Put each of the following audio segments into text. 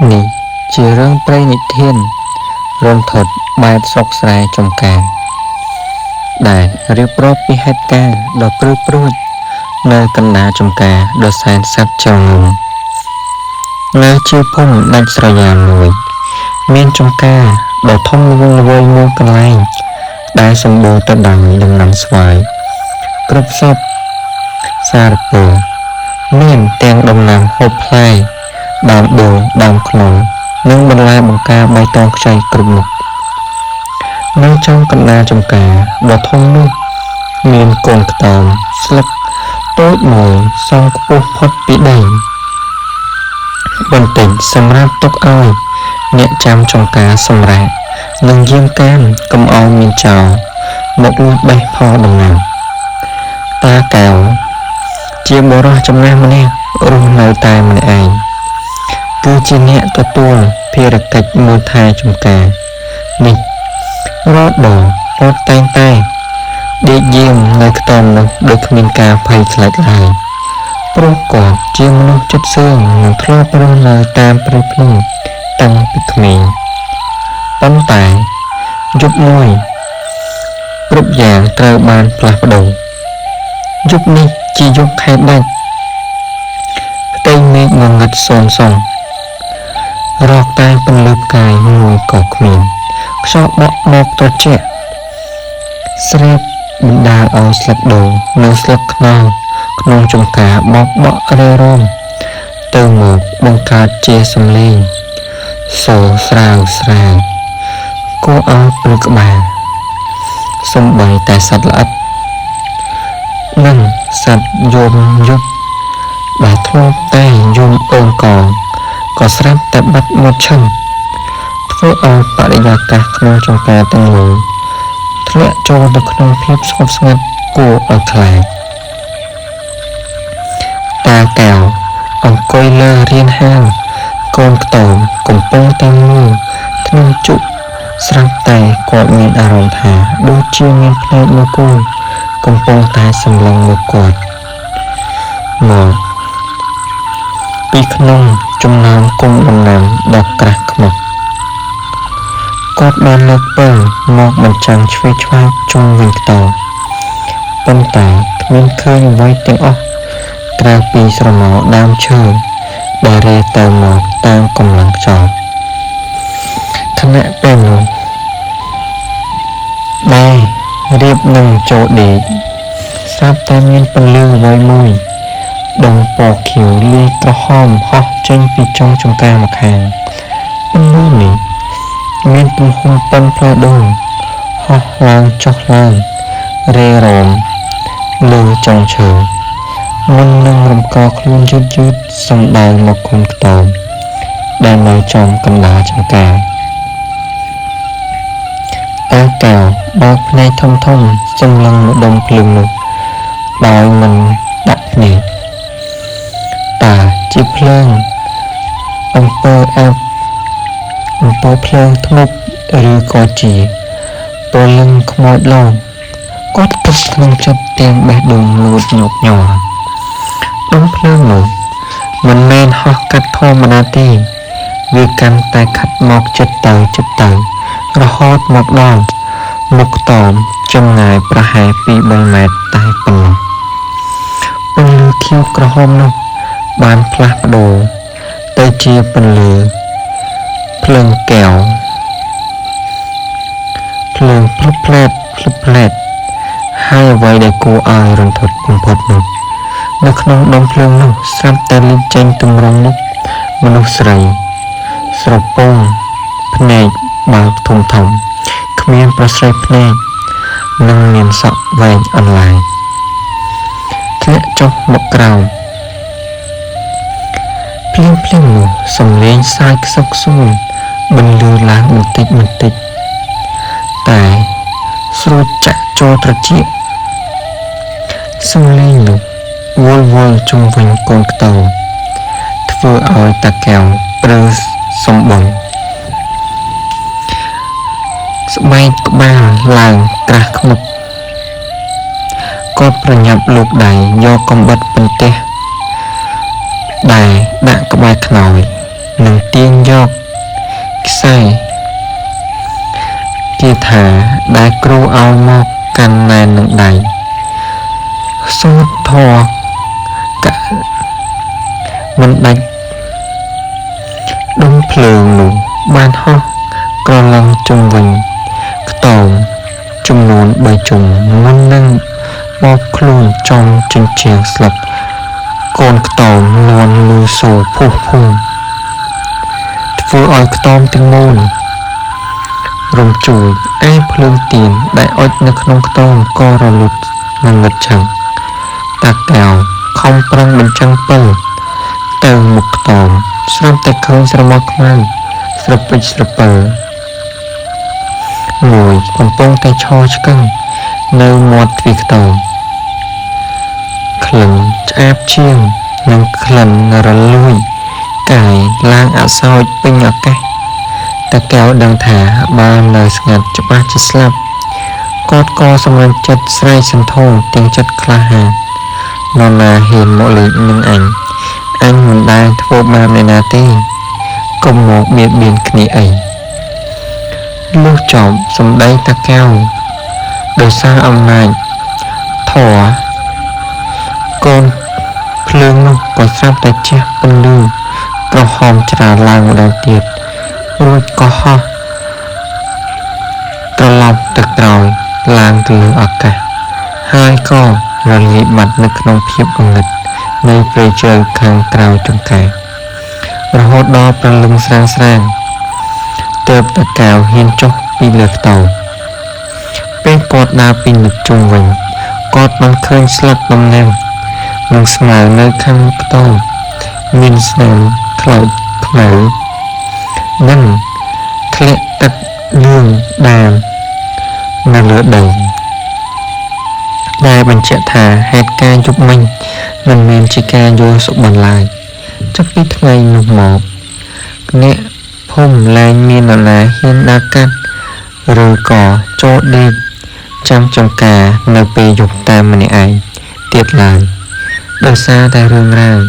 នេះជារឿងព្រេងនិទានរន្ធត់បែបស្រុកស្រែចំការដែលរៀបរាប់ពីហេតុការណ៍ដ៏ព្រឺព្រួចនៅកណ្ដាលចំការដ៏សែនសប្បុរសជ្រងំនៅជាភូមិដាច់ស្រយាលមួយមានចំការដ៏ធំល្វឹងល្វើយមួយកន្លែងដែលសម្បូរទៅដោយដំណាំស្វាយគ្រប់សពសារពើមានទាំងដំណាំហូបផ្លែដើមដូងដើមខ្នុរនិងបន្លែបង្ការបៃតងខ្ចីគ្រប់មុខនៅចំកណ្ដាលចំការដ៏ធំនោះមានកូនខ្ទមស្លឹកតូចមួយសង់ខ្ពស់ផុតពីដីបន្តិចសម្រាប់ទុកឲ្យអ្នកចាំចំការសម្រាកនិងយាមកាមកុំឲ្យមានចោរមកលួចបេះផលដំណាំតាកែវជាបុរសចំណាស់ម្នាក់រស់នៅតែម្នាក់ឯងគឺជាអ្នកទទួលភារកិច្ចមួយថែចំការនេះរាល់ដងគាត់តែងតែដេកយាមនៅខ្ទមនោះដោយគ្មានការភ័យខ្លាចឡើយព្រោះគាត់ជាមនុស្សចិត្តសឿងនិងធ្លាប់រស់នៅតាមព្រៃភ្នំតាំងពីក្មេងប៉ុន្តែយប់មួយគ្រប់យ៉ាងត្រូវបានផ្លាស់ប្ដូរយប់នេះជាយប់ខែដាច់ផ្ទៃមេឃងងឹតសូន្យរកតែពន្លឺផ្កាយមួយក៏គ្មានខ្យល់បក់មកត្រជាក់ស្រែបបណ្ដាលឲ្យស្លឹកដូងនិងស្លឹកខ្នុរក្នុងចំការបោកបក់រេរមទៅមកបង្កើតជាសំឡេងសូរស្រាវស្រាវគួរឲ្យព្រឺក្បាលសំបីតែសត្វល្អិតនិងសត្វយំយុបដែលធ្លាប់តែយំអូនកងក៏ស្រាប់តែបាត់មកឈឹងធ្វើឲ្យបរិយាកាសក្នុងចំការទាំងមូលធ្លាក់ចូលទៅក្នុងភាពស្ងប់ស្ងាត់គួរឲ្យខ្លាចតាកែវអង្គុយលើរៀនហាលកូនខ្ទមកំពុងតែងូរធ្នឹងជក់ស្រាប់តែគាត់មានអារម្មណ៍ថាដូចជាមានភ្នែកមួយគូកំពុងតែសម្លឹងមកគាត់មកពីក្នុងចំណោមគុំដំណាំដ៏ក្រាស់ខ្មុកគាត់បានលើកពើមកបញ្ចាំងឆ្វេងឆ្វាយជុំវិញខ្ទមប៉ុន្តែគ្មានឃើញអ្វីទាំងអស់ក្រៅពីស្រមោលដើមឈើដែលរេទៅមកតាមកម្លាំងខ្យល់ខណៈពេលនោះដែលរៀបនឹងចូលដេកស្រាប់តែមានពន្លឺអ្វីមួយដុំពណ៌ខៀវលាយក្រហមហោះចេញពីចុងចំការម្ខាងពន្លឺនេះមានទំហំប៉ុនផ្លែដូងហោះឡើងចុះឡើងរេរោមលើចុងឈើមុននឹងរំកល់ខ្លួនយឺតសំដៅមកគុំខ្ទមដែលនៅចំកណ្ដាលចំការតាកែវបើកភ្នែកធំសម្លឹងម្ដុំភ្លើងនោះដោយមិនដាក់ភ្នែកតើជាភ្លើងអំពើភ្លើងធ្មប់ឬក៏ជាពលឹងខ្មោចឡងគាត់គិតក្នុងចិត្តទាំងបេះដូងលូតញាប់ញ័រដុំភ្លើងនោះមិនមែនហោះកាត់ធម្មតាទេវាកាន់តែខាត់មកចិត្តទៅរហូតមកដល់មុខខ្ទមចម្ងាយប្រហែលពី3ម៉ែត្រតែប៉ុណ្ណោះពន្លឺខៀវក្រហមនោះបានផ្លាស់ប្ដូរទៅជាពន្លឺភ្លើងកែវភ្លើងភ្លុបផ្លែតហើយអ្វីដែលគួរឲ្យរន្ធត់បំផុតនោះនៅក្នុងដុំភ្លើងនោះស្រាប់តែលេចចេញទម្រង់មុខមនុស្សស្រីស្រពងភ្នែកបើកធំគ្មានប្រស្រីភ្នែកនិងមានសក់វែងអន្លាយធ្លាក់ចុះមកក្រោមភ្លាមនោះសំឡេងសាយខ្សឹកខ្សួលបន្លឺឡើងបន្តិចតែស្រួចចាក់ចូលត្រចៀកសំឡេងនោះវល់ជុំវិញកូនខ្ទមធ្វើឲ្យតាកែវព្រឺសម្បំស្បែកក្បាលឡើងក្រាស់ខ្មុកគាត់ប្រញាប់លោកដៃយកកំបិតបន្ទះដែលដាក់ក្បែរខ្នើយនិងទា ទាញយកខ្សែគាថាដែលគ្រូឲ្យមកកាន់ណែននឹងដៃសូត្រធម៌មិនដាច់ដុំភ្លើងនោះបានហោះក្រឡំជុំវិញខ្ទមចំនួន3ជុំមុននឹងបបខ្លួនចំជញ្ជាំងស្លឹកកូនខ្ទមលន់លឺសូរភុះភូមិធ្វើឲ្យខ្ទមទាំងមូលរំជួលឯភ្លើងទៀនដែលអុចនៅក្នុងខ្ទមក៏រលត់នឹងងឹតឆឹងតាកែវខំប្រឹងបញ្ចាំងពិលទៅមុខខ្ទមស្រាប់តែឃើញស្រមោលខ្មៅស្រពេចស្រពើមួយកំពុងតែឈរឆ្កឹងនៅមាត់ទ្វារខ្ទមក្លិនឆ្អាបឈាមនិងក្លិនរលួយកាយឡើងអសោចពេញអាកាសតាកែវដឹងថាបាននៅស្ងាត់ច្បាស់ជាស្លាប់គាត់ក៏សម្រេចចិត្តស្រែកសន្ធោសទាំងចិត្តក្លាហាននរណាហ៊ានមកលេងនឹងអញមិនដែលធ្វើបាបអ្នកណាទេកុំមកបៀតបៀនគ្នាអីលុះចប់សម្ដីតាកែវដោយសារអំណាចធម៌កូនភ្លើងនោះក៏ស្រាប់តែជះពន្លឺក្រហមច្រាលឡើងម្ដងទៀតរួចក៏ហោះត្រឡប់ទៅក្រោយឡើងទៅលើអាកាសហើយក៏រលាយបាត់នៅក្នុងភាពងងឹតនៃព្រៃជ្រៅខាងក្រៅចង្ការរហូតដល់ព្រលឹមស្រាងទើបតាកែវហ៊ានចុះពីលើខ្ទមពេលគាត់ដើរពីនិចជុំវិញគាត់បានឃើញស្លឹកដំណាំនិងស្មៅនៅខាងខ្ទមមានស្នាមខ្លោចខ្មៅនិងធ្លាក់ទឹកលឿងដាននៅលើដីដែលបញ្ជាក់ថាហេតុការណ៍យប់មិញមិនមែនជាការយល់សុបិនឡើយចាប់ពីថ្ងៃនោះមកអ្នកភូមិលែងមាននរណាហ៊ានដើរកាត់ឬក៏ចូលដេកចាំចង្ការនៅពេលយប់តាមម្នាក់ឯងទៀតឡើយដោយសារតែរឿងរ៉ាវ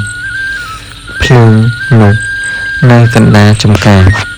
ភ្លើងនោះនៅកណ្ដាលចំការ